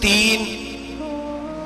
3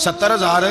70,000,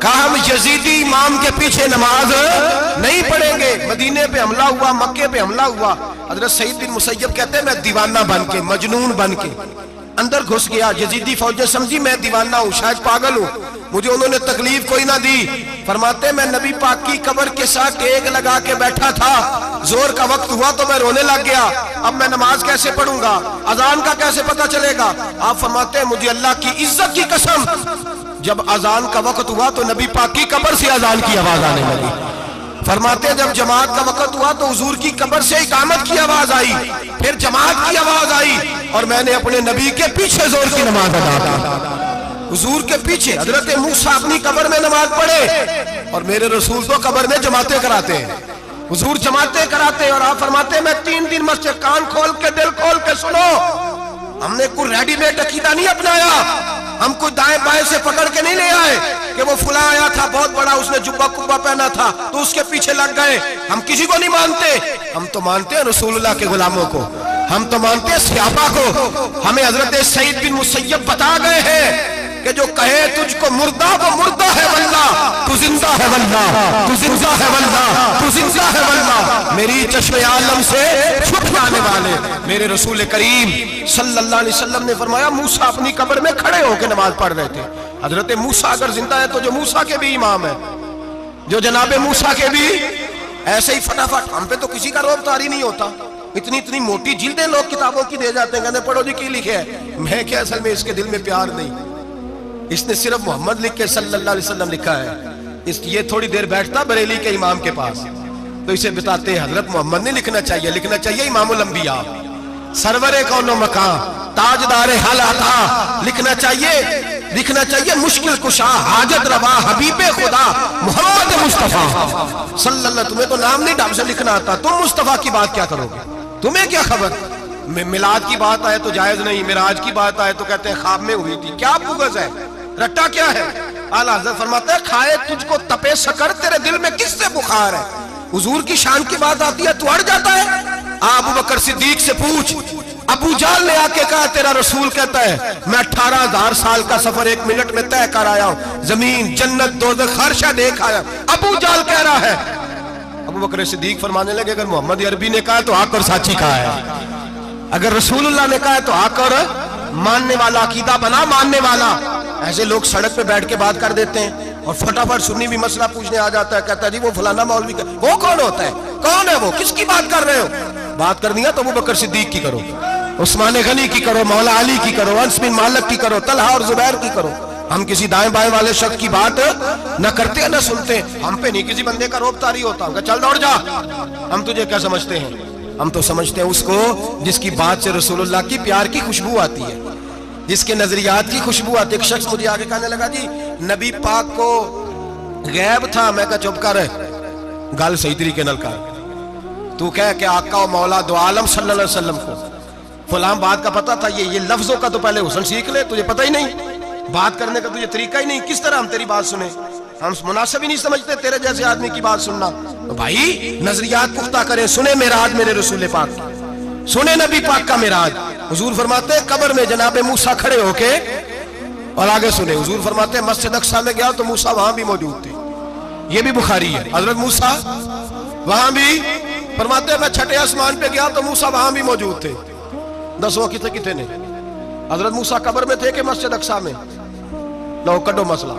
کہا ہم یزیدی امام کے پیچھے نماز نہیں پڑھیں گے. مدینے پہ حملہ ہوا, مکے پہ حملہ ہوا. حضرت سعید بن مسیب کہتے ہیں میں دیوانہ بن کے, مجنون بن کے اندر گھس گیا. یزیدی فوجیں سمجھی میں دیوانہ ہوں, شاید پاگل ہوں, مجھے انہوں نے تکلیف کوئی نہ دی. فرماتے میں نبی پاک کی قبر کے ساتھ ٹیک لگا کے بیٹھا تھا, زور کا وقت ہوا تو میں رونے لگ گیا. اب میں نماز کیسے پڑھوں گا, اذان کا کیسے پتہ چلے گا. آپ فرماتے ہیں مجھے اللہ کی عزت کی قسم, جب اذان کا وقت ہوا تو نبی پاک کی قبر سے اذان کی آواز آنے لگی. فرماتے ہیں جب جماعت کا وقت ہوا تو حضور کی قبر سے اقامت کی آواز آئی, پھر جماعت کی آواز آئی, اور میں نے اپنے نبی کے پیچھے زور کی نماز ادا کی. حضور کے پیچھے حضرت موسیٰ اپنی قبر میں نماز پڑھے, اور میرے رسول تو قبر میں جماعتیں کراتے ہیں. حضور جماعتیں کراتے ہیں, اور آپ فرماتے ہیں میں 3 دن مسجد, کان کھول کے دل کھول کے سنو, ہم نے کوئی ریڈی میڈ عقیدہ نہیں اپنایا, ہم کوئی دائیں بائیں سے پکڑ کے نہیں لے آئے کہ وہ فلاں آیا تھا بہت بڑا, اس نے جبہ کبہ پہنا تھا تو اس کے پیچھے لگ گئے. ہم کسی کو نہیں مانتے, ہم تو مانتے ہیں رسول اللہ کے غلاموں کو, ہم تو مانتے ہیں صحابہ کو. ہمیں حضرت سعید بن مسیب بتا گئے ہیں کہ جو کہے تجھ کو مردہ وہ مردہ ہے واللہ, تو زندہ ہے واللہ, تو زندہ ہے واللہ, تو زندہ ہے واللہ. میری چشم عالم سے چھپ جانے والے میرے رسول کریم صلی اللہ علیہ وسلم نے فرمایا موسیٰ اپنی قبر میں کھڑے ہو کے نماز پڑھ رہے تھے. حضرت موسیٰ اگر زندہ ہے تو جو موسیٰ کے بھی امام ہے, جو جناب موسیٰ کے بھی ایسے ہی فٹافٹ. ہم پہ تو کسی کا روب طاری نہیں ہوتا, اتنی موٹی جلدیں لوگ کتابوں کی دے جاتے ہیں, کہتے ہیں پڑھو جی کی لکھے ہے. میں کیا, اصل میں اس کے دل میں پیار نہیں, اس نے صرف محمد لکھ کے صلی اللہ علیہ وسلم لکھا ہے. یہ تھوڑی دیر بیٹھتا بریلی کے امام کے پاس تو اسے بتاتے ہیں حضرت محمد نہیں لکھنا چاہیے, لکھنا چاہیے امام الانبیاء, سرور کون و مکان, تاجدار حال عطا, لکھنا چاہیے مشکل کشا, حاجت روا, حبیب خدا محمد مصطفیٰ صلی اللہ. تمہیں تو نام نہیں ڈھنگ سے لکھنا آتا, تم مصطفیٰ کی بات کیا کرو گے, تمہیں کیا خبر. میلاد کی بات آئے تو جائز نہیں, معراج کی بات آئے تو کہتے ہیں خواب میں ہوئی تھی. کیا بغض ہے, رٹا کیا ہے. اعلیٰ حضرت فرماتے ہیں کھائے تجھ کو تپے سکر, تیرے دل میں کس سے بخار ہے. حضور کی شان کی بات آتی ہے تو اڑ جاتا ہے. ابو بکر صدیق سے پوچھ, ابو جال نے آ کے کہا تیرا رسول کہتا ہے میں 18,000 سال کا سفر 1 منٹ میں طے کر آیا ہوں, زمین جنت دوزخ ہر شے دیکھ آیا. ابو جال کہہ رہا ہے. ابو بکر صدیق فرمانے لگے اگر محمد عربی نے کہا تو آ کر ساتھی کہا ہے, اگر رسول اللہ نے کہا ہے تو آ کر ماننے والا, عقیدہ بنا ماننے والا. ایسے لوگ سڑک پہ بیٹھ کے بات کر دیتے ہیں اور فٹافٹ سنی بھی مسئلہ پوچھنے آ جاتا ہے, کہتا ہے جی وہ فلانا مولوی کا, وہ کون ہوتا ہے, کون ہے وہ, کس کی بات کر رہے ہو. بات کرنی ہے تو ابو بکر صدیق کی کرو, عثمان غنی کی کرو, مولا علی کی کرو, انس بن مالک کی کرو, طلحہ اور زبیر کی کرو. ہم کسی دائیں بائیں والے شخص کی بات نہ کرتے ہیں نہ سنتے. ہم پہ نہیں کسی بندے کا روب طاری ہوتا, کہ چل دوڑ جا, ہم تجھے کیا سمجھتے ہیں. ہم تو سمجھتے ہیں اس کو جس کی بات سے رسول اللہ کی پیار کی خوشبو آتی ہے, جس کے نظریات کی خوشبو آتی ہے. ایک شخص مجھے آگے کہنے لگا جی نبی پاک کو غیب تھا. میں کہا چپ کر, گل صحیح طریقے نال کر. تو کہہ کہ آقا و مولا دو عالم صلی اللہ علیہ وسلم کو فلاں بات کا پتہ تھا, یہ لفظوں کا تو پہلے حسن سیکھ لے, تجھے پتہ ہی نہیں, بات کرنے کا تجھے طریقہ ہی نہیں. کس طرح ہم تیری بات سنیں, ہم مناسب ہی نہیں سمجھتے تیرے جیسے آدمی کی بات سننا. تو بھائی نظریات پختہ کریں, سنیں معراج میرے رسول پاک, سنیں نبی پاک کا معراج. حضور فرماتے ہیں قبر میں جناب موسیٰ کھڑے ہو کے, اور آگے سنیں حضور فرماتے ہیں مسجد اقصیٰ میں گیا تو موسیٰ وہاں بھی موجود تھے. یہ بھی بخاری ہے. حضرت موسیٰ وہاں بھی, فرماتے ہیں میں 6 آسمان پہ گیا تو موسیٰ وہاں بھی موجود تھے. 10 کتنے نے حضرت موسیٰ قبر میں تھے کہ مسجد اقصیٰ میں, لو کڈو مسئلہ,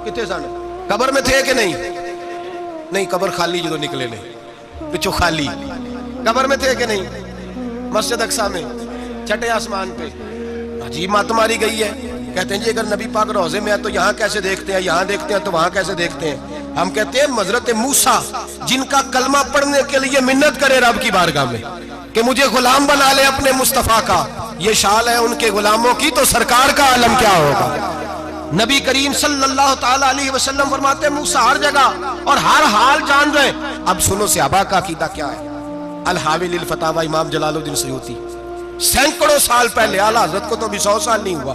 کتنے سانے قبر میں تھے کہ نہیں, قبر خالی جو نکلے نے پچھو خالی, قبر میں تھے کہ نہیں, مسجد اقصیٰ میں 6 آسمان پہ. عجیب مات ماری گئی ہے. کہتے ہیں جی اگر نبی پاک روزے میں ہے تو یہاں کیسے دیکھتے ہیں, یہاں دیکھتے ہیں تو وہاں کیسے دیکھتے ہیں. ہم کہتے ہیں حضرت موسیٰ جن کا کلمہ پڑھنے کے لیے منت کرے رب کی بارگاہ میں کہ مجھے غلام بنا لے اپنے مصطفیٰ کا, یہ شال ہے ان کے غلاموں کی, تو سرکار کا عالم کیا ہوگا. نبی کریم صلی اللہ تعالی علیہ وسلم فرماتے ہیں موسیٰ ہر جگہ اور ہر حال جان رہے. اب سنو صحابہ کا عقیدہ کیا ہے. الحاوی للفتاوی امام جلال الدین سیوطی, سینکڑوں سال پہلے, اعلیٰ حضرت کو تو بھی 100 سال نہیں ہوا,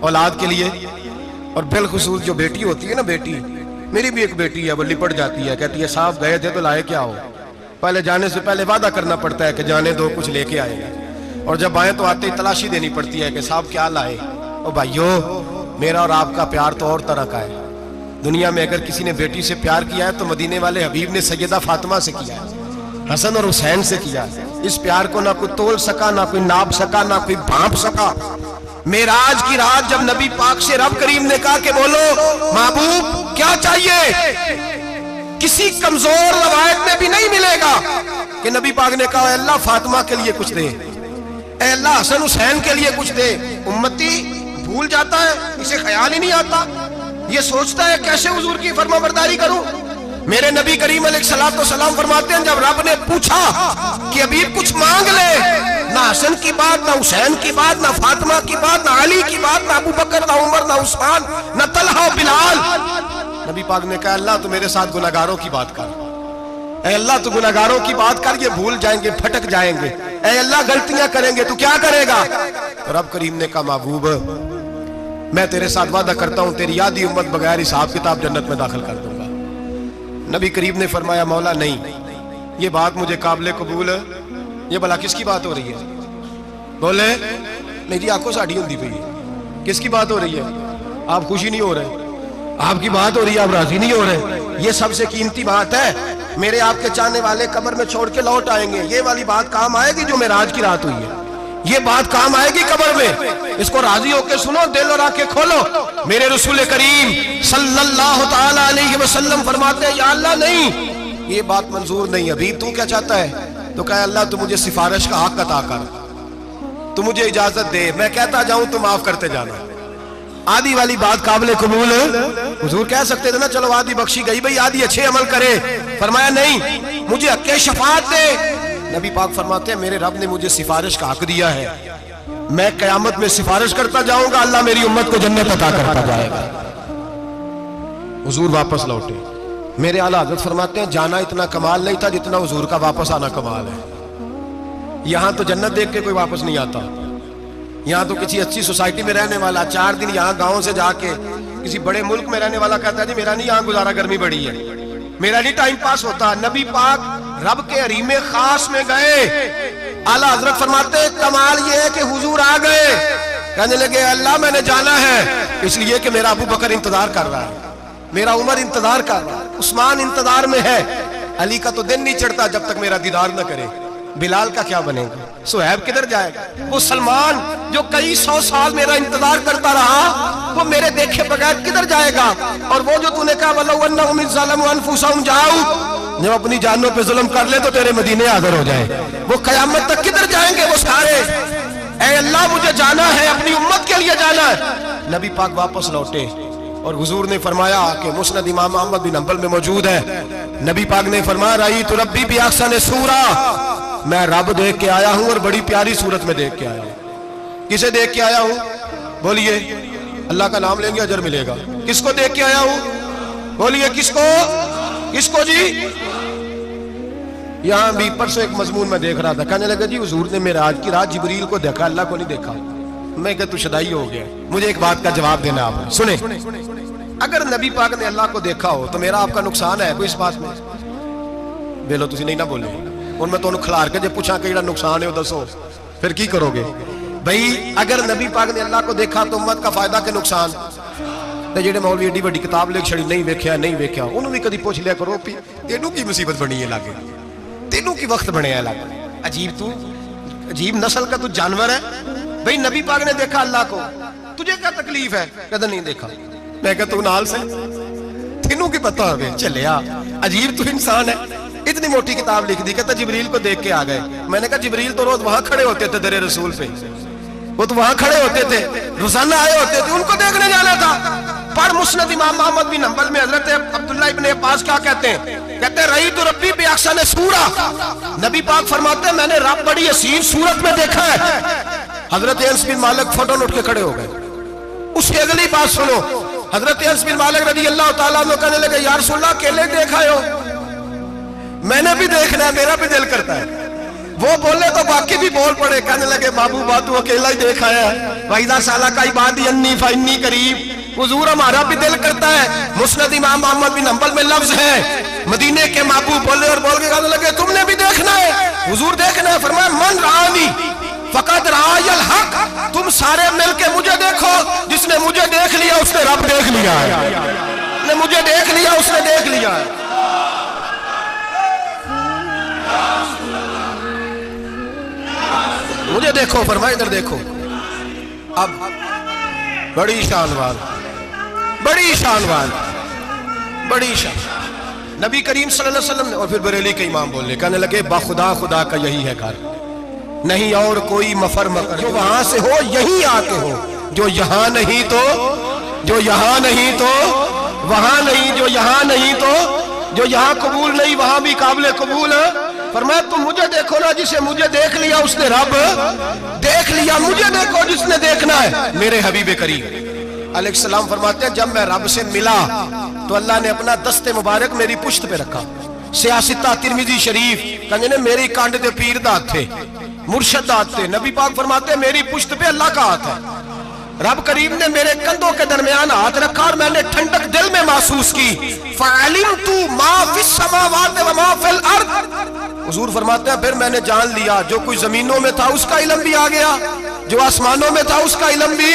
اولاد کے لیے. اور بالخصوص جو بیٹی ہوتی ہے نا, بیٹی, میری بھی ایک بیٹی ہے, وہ لپٹ جاتی ہے, کہتی ہے صاحب گئے تھے تو لائے کیا ہو. پہلے جانے سے پہلے وعدہ کرنا پڑتا ہے کہ جانے دو کچھ لے کے آئے گا, اور جب آئے تو آتے ہی تلاشی دینی پڑتی ہے کہ صاحب کیا لائے. او بھائیو, میرا اور آپ کا پیار تو اور طرح کا ہے. دنیا میں اگر کسی نے بیٹی سے پیار کیا ہے تو مدینے والے حبیب نے سیدہ فاطمہ سے کیا ہے, حسن اور حسین سے کیا ہے. اس پیار کو نہ کوئی تول سکا, نہ کوئی ناپ سکا, نہ کوئی بھانپ سکا. معراج کی رات جب نبی پاک سے رب کریم نے کہا کہ بولو محبوب کیا چاہیے, کسی کمزور روایت میں بھی نہیں ملے گا کہ نبی پاک نے کہا اے اللہ فاطمہ کے لیے کچھ دے, اے اللہ حسن حسین کے لیے کچھ دے. امتی بھول جاتا ہے, اسے خیال ہی نہیں آتا, یہ سوچتا ہے کیسے حضور کی فرما برداری کروں. میرے نبی کریم علیہ الصلوۃ والسلام فرماتے ہیں جب رب نے پوچھا کہ ابھی کچھ مانگ لے, نہ حسن کی بات, نہ حسین کی بات, نہ فاطمہ کی بات, نہ علی کی بات, نہ ابو بکر, نہ عمر, نہ عثمان, نہ طلحہ بلال. نبی پاک نے کہا اللہ تو میرے ساتھ گناہگاروں کی بات کر, اے اللہ تو گناہگاروں کی بات کر, یہ بھول جائیں گے, پھٹک جائیں گے, اے اللہ غلطیاں کریں گے, تو کیا کرے گا. رب کریم نے کہا محبوب میں تیرے ساتھ وعدہ کرتا ہوں تیری آدھی امت بغیر حساب کتاب جنت میں داخل کر دوں گا. نبی کریم نے فرمایا مولا نہیں, یہ بات مجھے قابل قبول ہے. یہ بھلا کس کی بات ہو رہی ہے؟ بولے میری آنکھوں سے اڑی ہوندی پئی ہے, کس کی بات ہو رہی ہے؟ آپ خوشی نہیں ہو رہے, آپ کی بات ہو رہی ہے, آپ راضی نہیں ہو رہے. یہ سب سے قیمتی بات ہے, میرے آپ کے چاہنے والے قبر میں چھوڑ کے لوٹ آئیں گے. یہ والی بات کام آئے گی جو معراج کی رات ہوئی ہے, یہ بات کام آئے گی قبر میں. اس کو راضی ہو کے سنو, دل اور آنکھیں کھولو. میرے رسول کریم صلی اللہ تعالی علیہ وسلم فرماتے ہیں یا اللہ نہیں, یہ بات منظور نہیں. ابھی تو کیا چاہتا ہے؟ تو کہا اللہ تو مجھے سفارش کا حق عطا کر, تو مجھے اجازت دے, میں کہتا جاؤں تو معاف کرتے جانا. آدھی والی بات قابل قبول ہے. حضور کہہ سکتے تھے نا چلو آدھی بخشی گئی بھئی, آدھی اچھے عمل کرے. فرمایا نہیں, مجھے حق شفاعت دے. نبی پاک فرماتے ہیں میرے رب نے مجھے سفارش کا حق دیا ہے, میں قیامت میں سفارش کرتا جاؤں گا, اللہ میری امت کو جنت عطا کرتا جائے گا. حضور واپس لوٹے. میرے اعلیٰ حضرت فرماتے ہیں جانا اتنا کمال نہیں تھا جتنا حضور کا واپس آنا کمال ہے. یہاں تو جنت دیکھ کے کوئی واپس نہیں آتا, یہاں تو کسی اچھی سوسائٹی میں رہنے والا 4 دن یہاں گاؤں سے جا کے کسی بڑے ملک میں رہنے والا کہتا ہے جی میرا نہیں یہاں گزارا, گرمی بڑی ہے, میرا نہیں ٹائم پاس ہوتا. نبی پاک رب کے حریم خاص میں گئے. اعلیٰ حضرت فرماتے ہیں کمال یہ ہے کہ حضور آ گئے, کہنے لگے اللہ میں نے جانا ہے اس لیے کہ میرا ابو بکر انتظار کر رہا ہے, میرا عمر انتظار کر رہا ہے, عثمان انتظار میں ہے, علی کا تو دن نہیں چڑھتا جب تک میرا دیدار نہ کرے. بلال کا کیا بنے گا, صہیب کدھر جائے گا, وہ سلمان جو کئی 100 سال میرا انتظار کرتا رہا وہ میرے دیکھے بغیر کدھر جائے گا. اور وہ جو تو نے کہا وَلَوْ أَنَّهُمْ إِذْ ظَلَمُوا أَنفُسَهُمْ جَاءُوا, جب اپنی جانوں پہ ظلم کر لے تو تیرے مدینے حاضر ہو جائیں, وہ قیامت تک کدھر جائیں گے وہ سارے. اے اللہ مجھے جانا ہے, اپنی امت کے لیے جانا ہے. نبی پاک واپس لوٹے اور حضور نے فرمایا کہ مسند امام احمد بن حنبل میں موجود ہے, نبی پاک نے فرمایا رأیت ربی بأحسن صورہ, میں رب دیکھ کے آیا ہوں اور بڑی پیاری صورت میں دیکھ کے آیا ہوں. کسے دیکھ کے آیا ہوں؟ بولیے, اللہ کا نام لیں گے اجر ملے گا. کس کو دیکھ کے آیا ہوں؟ بولیے کس کو, کس کو جی؟ یہاں بھی پرسوں ایک مضمون میں دیکھ رہا تھا, کہنے لگا جی حضور نے معراج کی رات جبریل کو دیکھا, اللہ کو نہیں دیکھا. میں کہ تو شدائی ہو گیا. مجھے ایک بات کا جواب دینا آپ سنیں, اگر نبی پاک نے اللہ کو دیکھا ہو تو میرا آپ کا نقصان ہے کوئی اس بات میں؟ بولو تسی نہیں نہ بولے, اور میں تو کھلار کے جب پوچھا کہ جڑا نقصان ہے وہ دسو, پھر کی کرو گے بھئی؟ اگر نبی پاک نے اللہ کو دیکھا تو امت کا فائدہ کہ نقصان؟ تے جڑے مولوی ایڈی بڑی کتاب لکھ چھڑی نہیں ویکھیا نہیں ویکھیا, انہوں بھی کدی پوچھ لیا کرو پی تینوں کی مصیبت بنی ہے لاگے, تینوں کی وقت بنے ہے لاگے. عجیب تو عجیب نسل کا تو جانور ہے بھئی. نبی پاک نے دیکھا اللہ کو, تجھے کیا تکلیف ہے؟ کہتا نہیں دیکھا. میں کہتا تو نال سے تینوں کی پتہ ہوگے چلیا. عجیب تو انسان ہے, اتنی موٹی کتاب لکھ دی, کہتا جبریل کو دیکھ کے آ گئے. میں نے کہا جبریل تو روز وہاں کھڑے ہوتے تھے در رسول پہ, وہ تو وہاں کھڑے ہوتے تھے, روزانہ آئے ہوتے تھے, ان کو دیکھنے جانا تھا. پر مسند امام احمد بن حنبل میں حضرت عبداللہ ابن عباس کیا کہتے ہیں؟ کہتے ہیں رأیت ربی بأحسن صورہ, نبی پاک فرماتے ہیں میں نے رب بڑی حسین صورت میں دیکھا ہے. حضرت انس بن مالک فوٹو اٹھ کے کھڑے ہو گئے. اس کی اگلی بات سنو, حضرت انس بن مالک رضی اللہ تعالیٰ عنہ کہنے لگے یا رسول اللہ اکیلے دیکھا ہو؟ میں نے بھی دیکھنا ہے, میرا بھی دل کرتا ہے. وہ بولے تو باقی بھی بول پڑے, کہنے لگے محبوبہ تو اکیلا ہی دیکھ آیا ہے, وَإِذَا سَأَلَكَ عِبَادِي عَنِّي فَإِنِّي قَرِيبٌ. حضور ہمارا بھی دل کرتا ہے. مسند امام احمد بن حنبل میں لفظ ہے, مدینے کے محبوب بولے اور بول کے کہنے لگے تم نے بھی دیکھنا ہے. حضور دیکھنا ہے, فرمایا من رآنی فقط رآی الحق, تم سارے مل کے مجھے دیکھو, جس نے مجھے دیکھ لیا اس نے رب دیکھ لیا ہے, نے مجھے دیکھ لیا اس نے دیکھ لیا ہے. مجھے دیکھو, فرمایا ادھر دیکھو. اب بڑی شان وال, بڑی شان وال, بڑی شان. نبی کریم صلی اللہ علیہ وسلم نے, اور پھر بریلی کے امام بولنے کہنے لگے باخدا خدا کا یہی ہے کار, نہیں اور کوئی مفر مکر, جو وہاں سے ہو یہیں آ کے ہو, جو یہاں نہیں تو, جو یہاں نہیں تو وہاں نہیں, جو یہاں نہیں تو, جو یہاں قبول نہیں وہاں بھی قابل قبول ہے. فرمایا تم مجھے دیکھو نا, جسے مجھے دیکھ لیا اس نے رب دیکھ لیا, مجھے دیکھو جس نے دیکھنا ہے میرے حبیب کریم علیہ السلام. فرماتے ہیں جب میں رب سے ملا تو اللہ نے اپنا دست مبارک میری پشت پہ رکھا. سیاستہ ترمذی شریف کہنے نے میری کانڈ دے پیر دات تھے, مرشد دات تھے. نبی پاک فرماتے ہیں میری پشت پہ اللہ کا ہاتھ ہے. رب کریم نے میرے کندھوں کے درمیان ہاتھ رکھا اور میں نے ٹھنڈک دل میں محسوس کی. فَعَلِمْتُ مَا فِي السَّمَاوَاتِ وَمَا فِي الْأَرْضِ. حضور فرماتے ہیں پھر میں نے جان لیا جو کوئی زمینوں میں تھا اس کا علم بھی آ گیا, جو آسمانوں میں تھا اس کا علم بھی.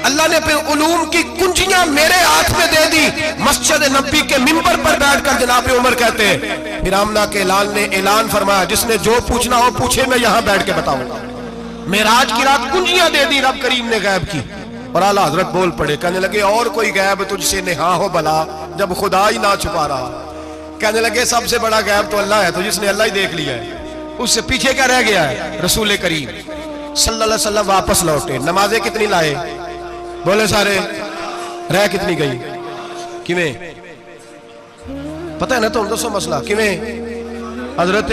اللہ نے پھر علوم کی کنجیاں میرے ہاتھ میں دے دی. مسجد نبی کے منبر پر بیٹھ کر جناب عمر کہتے ہیں پھر آمنہ کے لال نے اعلان فرمایا جس نے جو پوچھنا ہو پوچھے, میں یہاں بیٹھ کے بتاؤں گا. معراج کی رات کنجیاں دے دی رب کریم نے غیب کی. اور اعلیٰ حضرت بول پڑے, کہنے لگے اور کوئی غیب تجھ سے نہا ہو بلا جب خدا ہی نہ چھپا رہا. کہنے لگے سب سے بڑا غیب تو اللہ ہے, تو جس نے اللہ ہی دیکھ لیا ہے اس سے پیچھے کیا رہ گیا ہے. رسول کریم صلی اللہ علیہ وسلم واپس لوٹے, نمازیں کتنی لائے بولے سارے, رہ کتنی گئی کیویں پتہ ہے نا, تو دسو مسئلہ کیویں. حضرت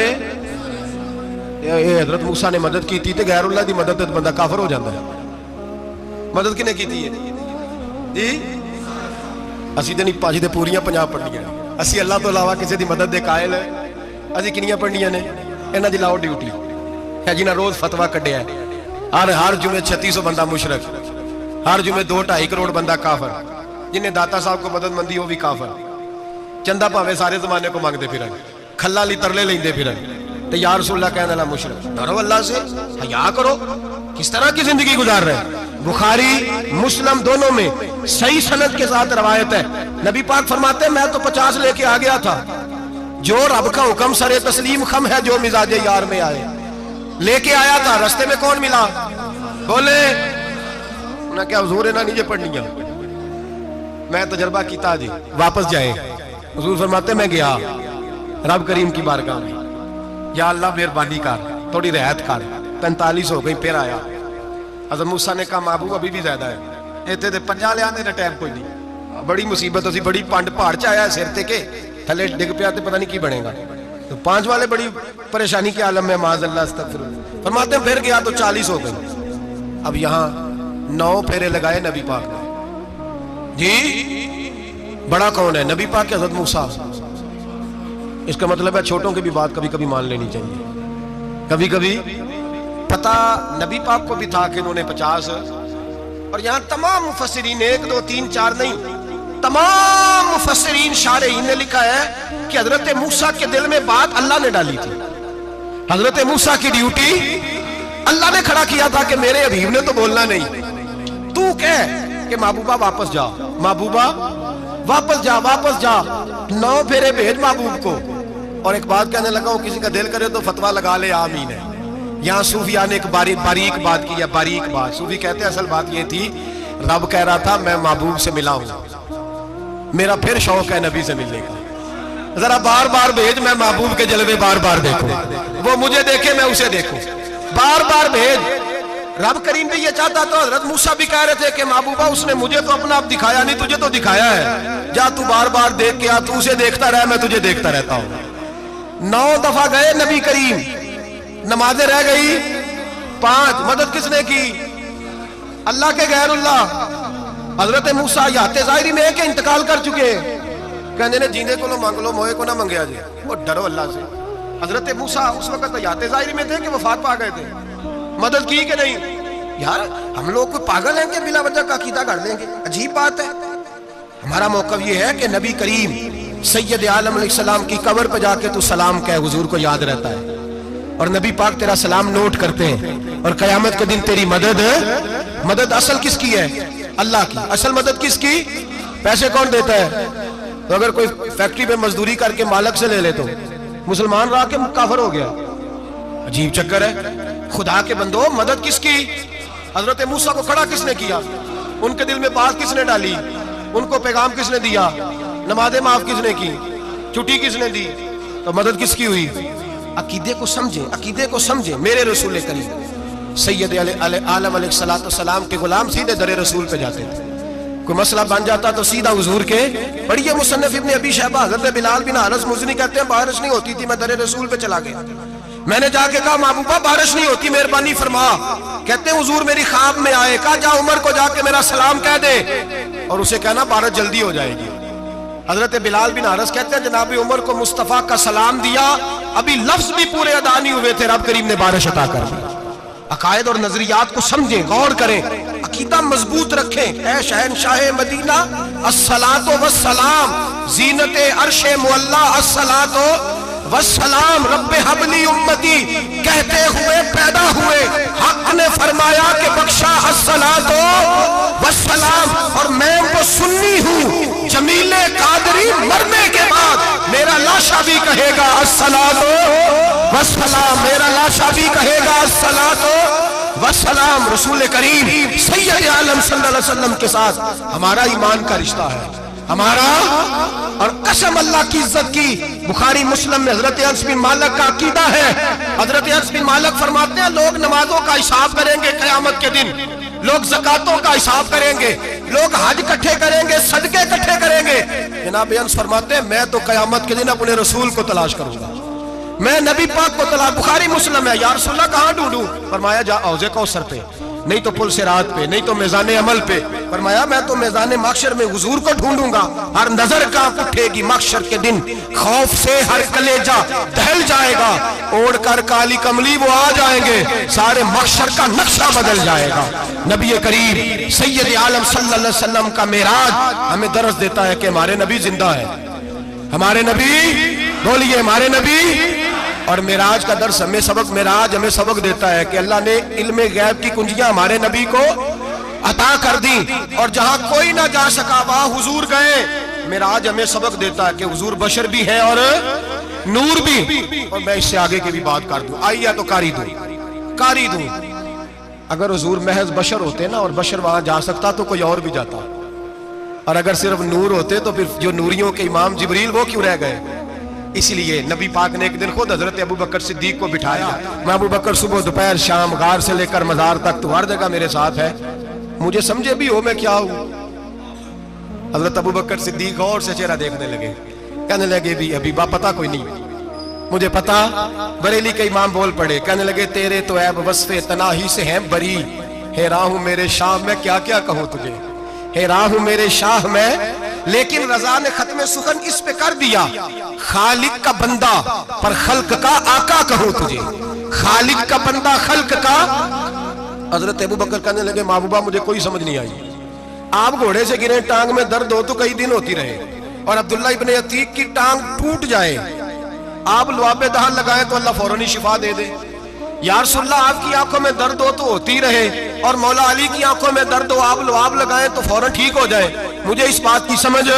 موسیٰ نے مدد کی تھی تے غیر اللہ دی مدد تے بندہ کافر ہو جاتا ہے. مدد کنے کی تھی جی, اسی تے نہیں پاجی تے پوریاں 50 پڑھنیاں, اسی اللہ تو علاوہ کسی دی مدد دے قائل ہے. اسی کنیاں پڑھنیاں نے, انہاں دی لاؤ ڈیوٹی ہے جنہاں روز فتویٰ کڈیا ہے. ہر جمعے 3600 بندہ مشرک, ہر جمعے 2-2.5 کروڑ بندہ کافر, جنہیں داتا صاحب کو مدد مندی ہو بھی کافر. چندہ پاوے سارے زمانے کو مانگتے پھرن, کھلا لی ترلے لیندے پھرن, تو یا رسول اللہ کہنے اللہ مشرک. ڈرو اللہ سے, حیا کرو, کس طرح کی زندگی گزار رہے ہیں. بخاری مسلم دونوں میں صحیح سند کے ساتھ روایت ہے. نبی پاک فرماتے ہیں میں تو 50 لے کے آ گیا تھا, جو رب کا حکم سر تسلیم خم ہے جو مزاج یار میں آئے, لے کے آیا تھا. رستے میں کون ملا بولے انہیں کیا حضور انہیں نیچے پڑھنیاں, میں تجربہ کیتا جی واپس جائے. حضور فرماتے میں گیا رب کریم کی بارگاہ میں, یا اللہ مہربانی کر تھوڑی رعایت کر. 45 ہو گئی, پھر آیا. حضرت موسیٰ نے کہا محبوب ابھی بھی زیادہ ہے, ایتھے دے 50 لے آنے ٹائم کوئی نہیں. بڑی مصیبت اسی, بڑی پانڈ پہاڑ چ آیا سر تے کے تھلے ڈگ پیا تے پتہ نہیں کی بنے گا. تو 5 والے بڑی پریشانی کے عالم میں, معاذ اللہ استغفر اللہ. فرماتے ہیں پھر گیا تو 40 ہو گئی. اب یہاں 9 پھیرے لگائے نبی پاک نے جی. بڑا کون ہے نبی پاک کے حضرت موسیٰ. اس کا مطلب ہے چھوٹوں کی بھی بات کبھی کبھی مان لینی چاہیے. کبھی کبھی پتہ نبی پاک کو بھی تھا کہ انہوں نے 50, اور یہاں تمام مفسرین 1 2 3 4 نہیں, تمام مفسرین شارحین نے لکھا ہے کہ حضرت موسیٰ کے دل میں بات اللہ نے ڈالی تھی. حضرت موسیٰ کی ڈیوٹی اللہ نے کھڑا کیا تھا کہ میرے حبیب نے تو بولنا نہیں, تو کہہ کہ محبوبہ واپس جا, محبوبہ واپس جا, واپس جا. 9 پھیرے بھیج محبوب کو. اور ایک بات کہنے لگا ہوں, کسی کا دل کرے تو فتویٰ لگا لے, آمین ہے. یہاں صوفیاء نے ایک باریک بات کی ہے, باریک بات. صوفی کہتے ہیں اصل بات یہ تھی رب کہہ رہا تھا میں محبوب سے ملا ہوں, میرا پھر شوق ہے نبی سے ملنے کا, ذرا بار بار بھیج, میں محبوب کے جلوے بار بار دیکھوں, وہ مجھے دیکھے میں اسے دیکھوں, بار بار بھیج. رب کریم بھی یہ چاہتا تو حضرت موسیٰ بھی کہہ رہے تھے کہ محبوبہ اس نے مجھے تو اپنا اب دکھایا نہیں, تجھے تو دکھایا ہے, جا تو بار بار دیکھ کے آ, تو اسے دیکھتا رہ, میں تجھے دیکھتا رہتا ہوں. 9 دفعہ گئے نبی کریم, نمازیں رہ گئی 5. مدد کس نے کی اللہ کے غیر اللہ. حضرت موسیٰ یات ظاہری میں کہ انتقال کر چکے, کہنے نے جیندے کو نہ مانگ لو, موئے کو نہ منگیا جائے. وہ ڈرو اللہ سے, حضرت موسیٰ اس وقت حیات ظاہری میں تھے کہ وفات پا گئے تھے؟ مدد کی کہ نہیں؟ یار ہم لوگ کوئی پاگل ہیں کہ بلا وجہ کا عقیدہ کر لیں گے؟ عجیب بات ہے. ہمارا موقف یہ ہے کہ نبی کریم سید عالم علیہ السلام کی قبر پہ جا کے تو سلام کہے، حضور کو یاد رہتا ہے، اور نبی پاک تیرا سلام نوٹ کرتے ہیں، اور قیامت کے دن تیری مدد اصل کس کی ہے؟ اللہ کی. اصل مدد کس کی؟ پیسے کون دیتا ہے؟ تو اگر کوئی فیکٹری پہ مزدوری کر کے مالک سے لے لے تو مسلمان رہا کے کافر ہو گیا. عجیب چکر ہے. خدا کے بندو مدد کس کی؟ حضرت موسیٰ کو کھڑا کس نے کیا؟ ان کے دل میں بات کس نے ڈالی؟ ان کو پیغام کس نے دیا؟ نمازیں معاف کس نے کی؟ چھٹی کس نے دی؟ تو مدد کس کی ہوئی؟ عقیدے کو سمجھیں، عقیدے کو سمجھیں. میرے رسول کریم سید عالم علیہ السلام کے غلام سیدھے در رسول پہ جاتے تھے. کوئی مسئلہ بن جاتا تو سیدھا حضور کے. پڑھیے مصنف ابن ابی شیبہ، حضرت بلال بن حارث مزنی کہتے ہیں بارش نہیں ہوتی تھی، میں در رسول پہ چلا گیا. میں نے جا کے کہا محبوبہ بارش نہیں ہوتی، مہربانی فرما. کہتے ہیں حضور میری خواب میں آئے، کہا جا عمر کو جا کے میرا سلام کہہ دے اور اسے کہنا بارش جلدی ہو جائے گی. حضرت بلال بن حارث کہتے ہیں جناب عمر کو مصطفیٰ کا سلام دیا، ابھی لفظ بھی پورے ادا نہیں ہوئے تھے، رب کریم نے بارش عطا کر دی. عقائد اور نظریات کو سمجھیں، غور کریں، عقیدہ مضبوط رکھیں. اے شہنشاہ مدینہ الصلاۃ والسلام، زینت عرش معلی الصلاۃ والسلام، رب حبلی امتی کہتے ہوئے پیدا ہوئے. حق نے فرمایا کہ بخشا الصلاۃ والسلام، اور میں وہ سنی ہوں جمیل قادری مرنے کے بعد میرا لاشا بھی کہے گا الصلاۃ والسلام، میرا لاشا بھی کہے گا الصلاۃ والسلام. رسول کریم سید عالم صلی اللہ علیہ وسلم کے ساتھ ہمارا ایمان کا رشتہ ہے، ہمارا. اور قسم اللہ کی عزت کی، بخاری مسلم میں حضرت انس بن مالک کا عقیدہ ہے. حضرت انس بن مالک فرماتے ہیں لوگ نمازوں کا حساب کریں گے قیامت کے دن، لوگ زکاتوں کا حساب کریں گے، لوگ حج اکٹھے کریں گے، صدقے اکٹھے کریں گے. جناب انس فرماتے ہیں میں تو قیامت کے دن اپنے رسول کو تلاش کروں گا، میں نبی پاک کو تلاش. بخاری مسلم ہے. یا رسول اللہ کہاں ڈھونڈوں؟ فرمایا جا حوض کوثر پہ، نہیں تو پل صراط پہ، نہیں تو میزان عمل پہ. فرمایا میں تو میزان محشر میں حضور کو ڈھونڈوں گا. ہر نظر کانپ اٹھے گی محشر کے دن، خوف سے ہر کلیجہ دہل جائے گا. اوڑھ کر کالی کملی وہ آ جائیں گے، سارے محشر کا نقشہ بدل جائے گا. نبی کریم سید عالم صلی اللہ علیہ وسلم کا معراج ہمیں درس دیتا ہے کہ ہمارے نبی زندہ ہے. ہمارے نبی، بولیے ہمارے نبی. اور معراج کا درس ہمیں معراج ہمیں سبق دیتا ہے کہ اللہ نے علم غیب کی کنجیاں ہمارے نبی کو عطا کر دی، اور جہاں کوئی نہ جا سکا وہاں حضور گئے. معراج ہمیں سبق دیتا ہے کہ حضور بشر بھی ہے اور نور بھی. اور میں اس سے آگے کی بھی بات کر دوں، آئیے تو کاری دوں. اگر حضور محض بشر ہوتے نا اور بشر وہاں جا سکتا تو کوئی اور بھی جاتا، اور اگر صرف نور ہوتے تو پھر جو نوریوں کے امام جبریل وہ کیوں رہ گئے؟ اس لیے نبی پاک نے ایک دن خود حضرت ابو بکر صدیق کو بٹھایا. میں ابو بکر صبح دوپہر شام غار سے لے کر مزار تک تو ہر جگہ میرے ساتھ ہے، مجھے سمجھے بھی ہو میں کیا ہوں. حضرت ابو بکر صدیق غور سے چہرہ دیکھنے لگے، کہنے لگے بھی ابھی پتہ کوئی نہیں مجھے پتا. بریلی کے امام بول پڑے، کہنے لگے تیرے تو عیب وصف تناہی سے ہیں بری، حیران ہوں میرے شاہ میں کیا کیا کہوں تجھے، حیران ہوں میرے شاہ میں. لیکن رضا نے ختم سخن اس پہ کر دیا، خالق کا بندہ پر خلق کا آقا کہوں تجھے، خالق کا بندہ خلق کا. حضرت ابو بکر کہنے لگے محبوبہ مجھے کوئی سمجھ نہیں آئی، آپ گھوڑے سے گرے ٹانگ میں درد ہو تو کئی دن ہوتی رہے، اور عبداللہ ابن عتیق کی ٹانگ ٹوٹ جائے، آپ لعاب دہن لگائیں تو اللہ فوراً شفا دے دے. یا رسول اللہ آپ کی آنکھوں میں درد ہو تو ہوتی رہے، اور مولا علی کی آنکھوں میں درد ہو آپ لعاب لگائیں تو فوراً ٹھیک ہو جائے، مجھے اس بات کی سمجھ.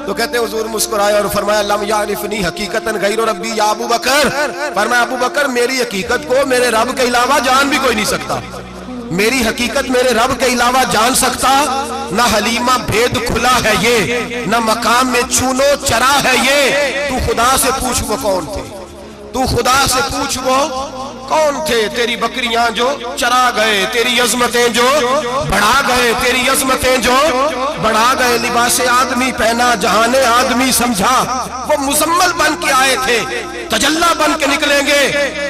تو کہتے حضور مسکرائے اور فرمایا لم یعرفنی حقیقتا غیر ربی یا ابو بکر. فرمایا ابو بکر میری حقیقت کو میرے رب کے علاوہ جان بھی کوئی نہیں سکتا، میری حقیقت میرے رب کے علاوہ جان سکتا. نہ حلیمہ بھید کھلا ہے یہ، نہ مقام میں چونو چرا ہے یہ. تو خدا سے پوچھ وہ کون تھے، تو خدا سے پوچھ وہ کون تھے. تیری بکریاں جو چرا گئے، تیری عظمتیں جو بڑھا گئے، تیری عظمتیں جو بڑھا گئے. لباس آدمی پہنا جہان آدمی سمجھا، وہ مزمل بن کے آئے تھے تجلی بن کے نکلیں گے.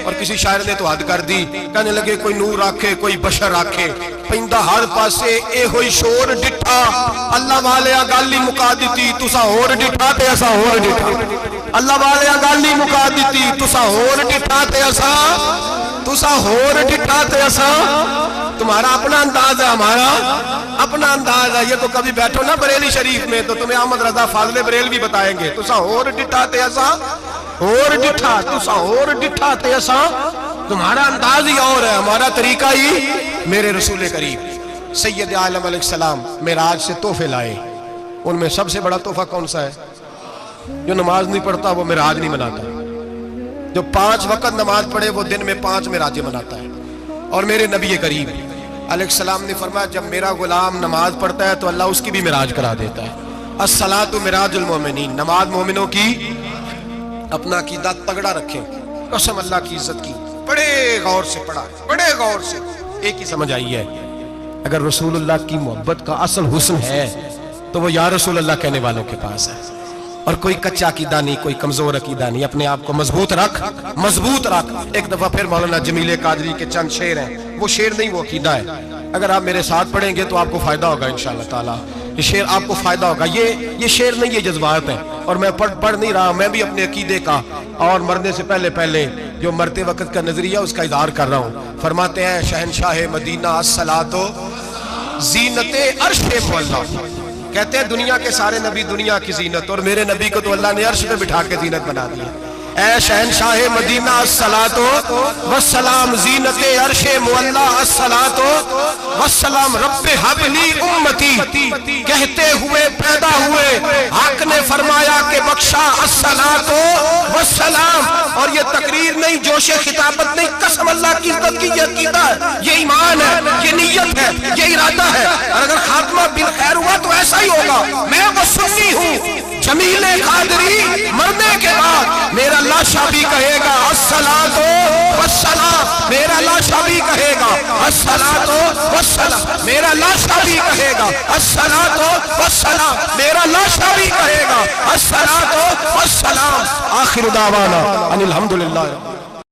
اور کسی شاعر نے تو حد کر دی، کہنے لگے کوئی نور آکھے کوئی بشر آکھے، پیندہ ہر پاسے اے ہوئی شور ڈٹھا، اللہ والے گالی مکا دیتی تسا اور ڈٹھا تے ایسا اور ڈٹھا. اللہ والے گل نہیں مکا دیتی تسا ہور ڈٹھا تے اساں تمہارا اپنا انداز ہے ہمارا اپنا انداز ہے یہ تو کبھی بیٹھو نا بریلی شریف میں تو تمہیں احمد رضا فاضل بریلوی بتائیں گے تسا ہور ڈٹھا تے اساں تمہارا انداز ہی اور ہے ہمارا طریقہ ہی میرے رسول کریم سید عالم علیہ السلام معراج سے تحفے لائے ان میں سب سے بڑا تحفہ کون سا ہے جو نماز نہیں پڑھتا وہ معراج نہیں مناتا جو 5 وقت نماز پڑھے وہ دن میں 5 معراجیں مناتا ہے اور میرے نبی کریم علیہ السلام نے فرمایا جب میرا غلام نماز پڑھتا ہے تو اللہ اس کی بھی معراج کرا دیتا ہے الصلاۃ معراج المومنین نماز مومنوں کی اپنا عقیدہ تگڑا رکھیں قسم اللہ کی عزت کی بڑے غور سے پڑھا بڑے غور سے ایک ہی سمجھ آئی ہے اگر رسول اللہ کی محبت کا اصل حسن ہے تو وہ یا رسول اللہ کہنے والوں کے پاس ہے اور کوئی کچا عقیدہ نہیں کوئی کمزور عقیدہ نہیں اپنے آپ کو مضبوط رکھ ایک دفعہ پھر مولانا جمیل قادری کے چند شعر ہیں وہ شعر نہیں وہ عقیدہ ہے اگر آپ میرے ساتھ پڑھیں گے تو آپ کو فائدہ ہوگا انشاءاللہ تعالی یہ شعر آپ کو فائدہ ہوگا یہ شعر نہیں یہ جذبات ہیں اور میں پڑھ نہیں رہا میں بھی اپنے عقیدے کا اور مرنے سے پہلے جو مرتے وقت کا نظریہ اس کا اظہار کر رہا ہوں فرماتے ہیں شہنشاہ مدینہ الصلاۃ زینت عرش مولا کہتے ہیں دنیا کے سارے نبی دنیا کی زینت اور میرے نبی کو تو اللہ نے عرش پہ بٹھا کے زینت بنا دیا اے شہنشاہ مدینہ الصلاۃ والسلام زینت عرش مولا الصلاۃ والسلام رب حب لی امتی کہتے ہوئے پیدا ہوئے حق نے فرمایا کہ بخشا الصلاۃ والسلام اور یہ تقریر نہیں جوش خطابت نہیں قسم اللہ کی عزت کی یہ عقیدہ ہے یہ ایمان ہے یہ نیت ہے یہ ارادہ ہے اور اگر خاتمہ بالخیر ہوا تو ایسا ہی ہوگا میں وہ سنی ہوں جمیل قادری مرنے کے بعد میرا لاشا بھی کہے گا الصلاۃ والسلام میرا لاشا بھی کہے گا الصلاۃ والسلام میرا لاشا بھی کہے گا الصلاۃ والسلام میرا لاشا بھی کہے گا الصلاۃ والسلام آخر دعوانا ان الحمدللہ